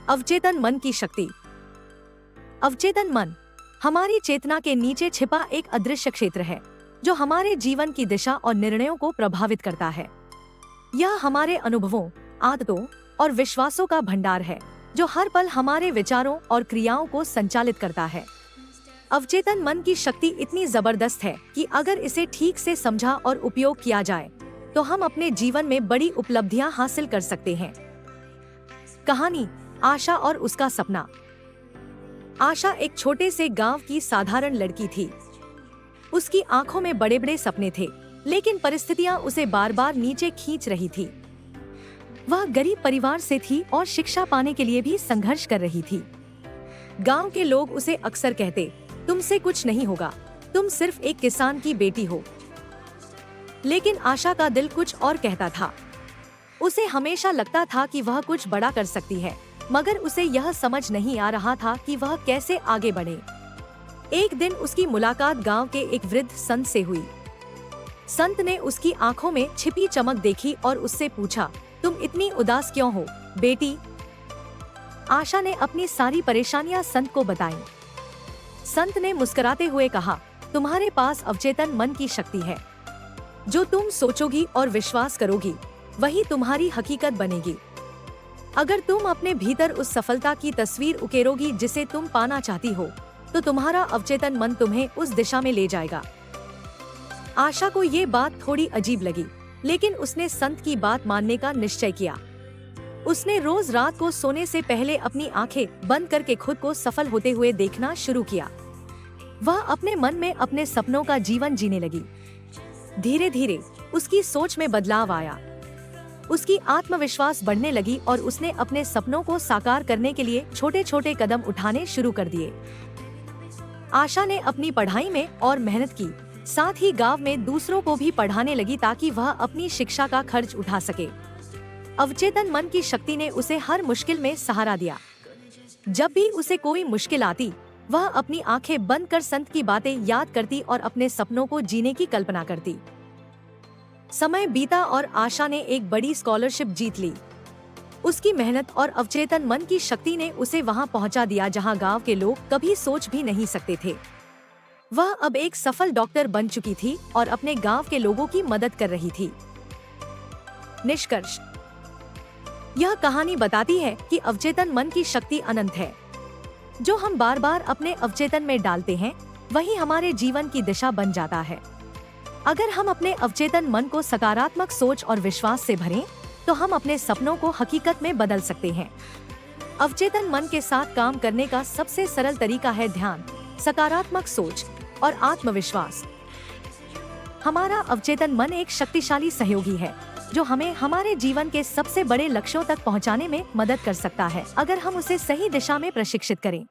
अवचेतन मन की शक्ति। अवचेतन मन हमारी चेतना के नीचे छिपा एक अदृश्य क्षेत्र है जो हमारे जीवन की दिशा और निर्णयों को प्रभावित करता है। यह हमारे अनुभवों, आदतों और विश्वासों का भंडार है जो हर पल हमारे विचारों और क्रियाओं को संचालित करता है। अवचेतन मन की शक्ति इतनी जबरदस्त है कि अगर इसे ठीक से समझा और उपयोग किया जाए तो हम अपने जीवन में बड़ी उपलब्धियां हासिल कर सकते हैं। कहानी आशा और उसका सपना। आशा एक छोटे से गांव की साधारण लड़की थी। उसकी आंखों में बड़े बड़े सपने थे, लेकिन परिस्थितियां उसे बार बार नीचे खींच रही थी। वह गरीब परिवार से थी और शिक्षा पाने के लिए भी संघर्ष कर रही थी। गांव के लोग उसे अक्सर कहते, तुमसे कुछ नहीं होगा, तुम सिर्फ एक किसान की बेटी हो। लेकिन आशा का दिल कुछ और कहता था। उसे हमेशा लगता था कि वह कुछ बड़ा कर सकती है, मगर उसे यह समझ नहीं आ रहा था कि वह कैसे आगे बढ़े। एक दिन उसकी मुलाकात गांव के एक वृद्ध संत से हुई। संत ने उसकी आंखों में छिपी चमक देखी और उससे पूछा, तुम इतनी उदास क्यों हो, बेटी? आशा ने अपनी सारी परेशानियां संत को बताईं। संत ने मुस्कुराते हुए कहा, तुम्हारे पास अवचेतन मन की शक्ति है। जो तुम सोचोगी और विश्वास करोगी, वही तुम्हारी हकीकत बनेगी। अगर तुम अपने भीतर उस सफलता की तस्वीर उकेरोगी जिसे तुम पाना चाहती हो, तो तुम्हारा अवचेतन मन तुम्हें उस दिशा में ले जाएगा। आशा को ये बात थोड़ी अजीब लगी, लेकिन उसने संत की बात मानने का निश्चय किया। उसने रोज रात को सोने से पहले अपनी आंखें बंद करके खुद को सफल होते हुए देखना शुरू किया। वह अपने मन में अपने सपनों का जीवन जीने लगी। धीरे धीरे उसकी सोच में बदलाव आया। उसकी आत्मविश्वास बढ़ने लगी और उसने अपने सपनों को साकार करने के लिए छोटे छोटे कदम उठाने शुरू कर दिए। आशा ने अपनी पढ़ाई में और मेहनत की, साथ ही गांव में दूसरों को भी पढ़ाने लगी ताकि वह अपनी शिक्षा का खर्च उठा सके। अवचेतन मन की शक्ति ने उसे हर मुश्किल में सहारा दिया। जब भी उसे कोई मुश्किल आती, वह अपनी आंखें बंद कर संत की बातें याद करती और अपने सपनों को जीने की कल्पना करती। समय बीता और आशा ने एक बड़ी स्कॉलरशिप जीत ली। उसकी मेहनत और अवचेतन मन की शक्ति ने उसे वहां पहुंचा दिया जहां गांव के लोग कभी सोच भी नहीं सकते थे। वह अब एक सफल डॉक्टर बन चुकी थी और अपने गांव के लोगों की मदद कर रही थी। निष्कर्ष, यह कहानी बताती है कि अवचेतन मन की शक्ति अनंत है। जो हम बार बार अपने अवचेतन में डालते हैं, वही हमारे जीवन की दिशा बन जाता है। अगर हम अपने अवचेतन मन को सकारात्मक सोच और विश्वास से भरें, तो हम अपने सपनों को हकीकत में बदल सकते हैं। अवचेतन मन के साथ काम करने का सबसे सरल तरीका है ध्यान, सकारात्मक सोच और आत्मविश्वास। हमारा अवचेतन मन एक शक्तिशाली सहयोगी है जो हमें हमारे जीवन के सबसे बड़े लक्ष्यों तक पहुंचाने में मदद कर सकता है, अगर हम उसे सही दिशा में प्रशिक्षित करें।